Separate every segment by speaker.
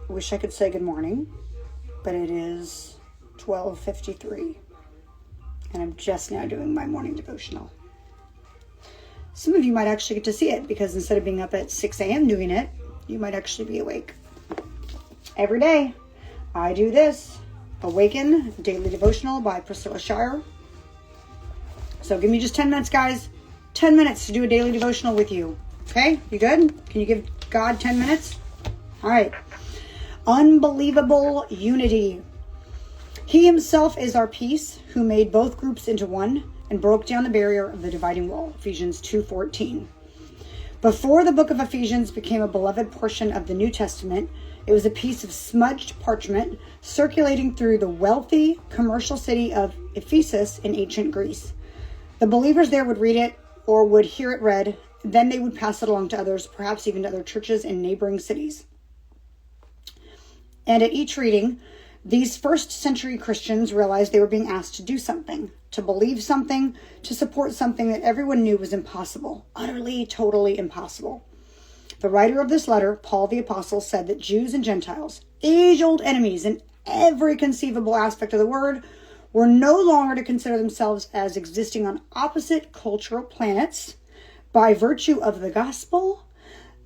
Speaker 1: wish I could say good morning, but it is 12:53, and I'm just now doing my morning devotional. Some of you might actually get to see it, because instead of being up at 6 a.m. doing it, you might actually be awake. Every day, I do this. Awaken Daily Devotional by Priscilla Shirer. So give me just 10 minutes, guys. 10 minutes to do a daily devotional with you. Okay? You good? Can you give God 10 minutes? All right. Unbelievable unity. He himself is our peace, who made both groups into one and broke down the barrier of the dividing wall. Ephesians 2:14. Before the book of Ephesians became a beloved portion of the New Testament, it was a piece of smudged parchment circulating through the wealthy commercial city of Ephesus in ancient Greece. The believers there would read it or would hear it read, then they would pass it along to others, perhaps even to other churches in neighboring cities. And at each reading, these first century Christians realized they were being asked to do something, to believe something, to support something that everyone knew was impossible, utterly, totally impossible. The writer of this letter, Paul the Apostle, said that Jews and Gentiles, age-old enemies in every conceivable aspect of the word, were no longer to consider themselves as existing on opposite cultural planets. By virtue of the gospel,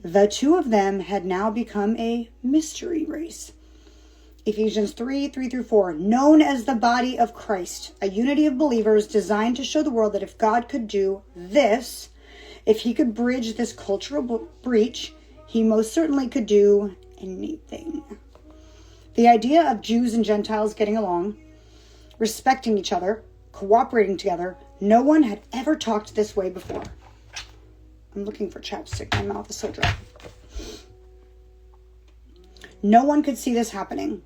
Speaker 1: the two of them had now become a mystery race. Ephesians 3:3-4, known as the body of Christ, a unity of believers designed to show the world that if God could do this, if he could bridge this cultural breach, he most certainly could do anything. The idea of Jews and Gentiles getting along, respecting each other, cooperating together, no one had ever talked this way before. I'm looking for chapstick. My mouth is so dry. No one could see this happening.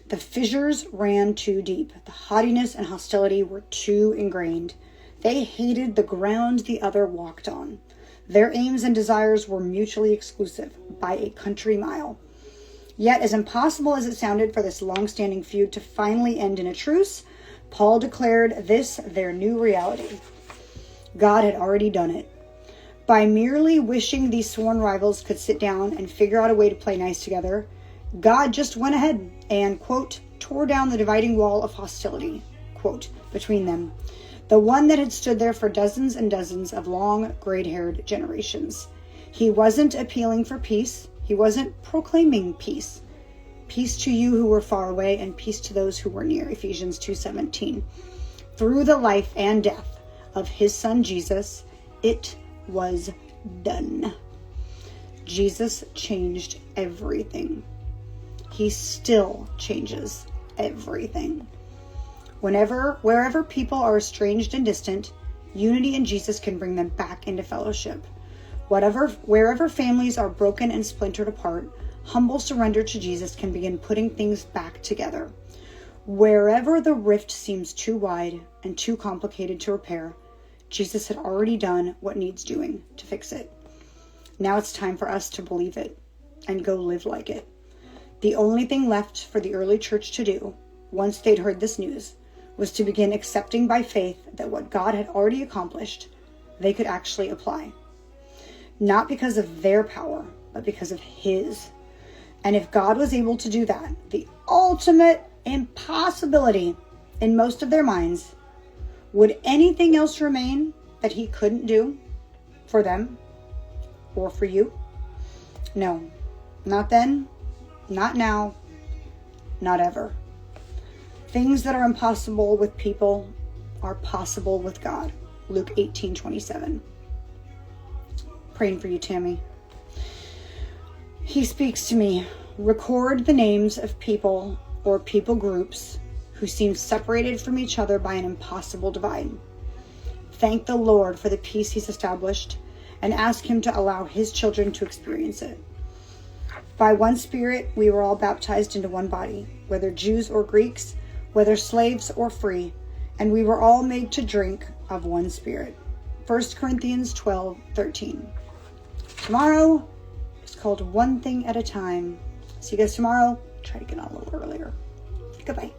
Speaker 1: The fissures ran too deep. The haughtiness and hostility were too ingrained. They hated the ground the other walked on. Their aims and desires were mutually exclusive by a country mile. Yet, as impossible as it sounded for this long-standing feud to finally end in a truce, Paul declared this their new reality. God had already done it. By merely wishing these sworn rivals could sit down and figure out a way to play nice together, God just went ahead and, quote, tore down the dividing wall of hostility, quote, between them. The one that had stood there for dozens and dozens of long, gray-haired generations. He wasn't appealing for peace. He wasn't proclaiming peace. Peace to you who were far away and peace to those who were near. Ephesians 2:17. Through the life and death of his son Jesus, it was done. Jesus changed everything. He still changes everything. Wherever people are estranged and distant, unity in Jesus can bring them back into fellowship. Wherever families are broken and splintered apart, humble surrender to Jesus can begin putting things back together. Wherever the rift seems too wide and too complicated to repair, Jesus had already done what needs doing to fix it. Now it's time for us to believe it and go live like it. The only thing left for the early church to do, once they'd heard this news, was to begin accepting by faith that what God had already accomplished, they could actually apply. Not because of their power, but because of his. And if God was able to do that, the ultimate impossibility in most of their minds, would anything else remain that he couldn't do for them or for you? No, not then, not now, not ever. Things that are impossible with people are possible with God. Luke 18:27. Praying for you, Tammy. He speaks to me. Record the names of people or people groups who seem separated from each other by an impossible divide. Thank the Lord for the peace he's established and ask him to allow his children to experience it. By one Spirit, we were all baptized into one body, whether Jews or Greeks, whether slaves or free, and we were all made to drink of one Spirit. 1 Corinthians 12:13. Tomorrow is called One Thing at a Time. See you guys tomorrow. Try to get on a little earlier. Goodbye.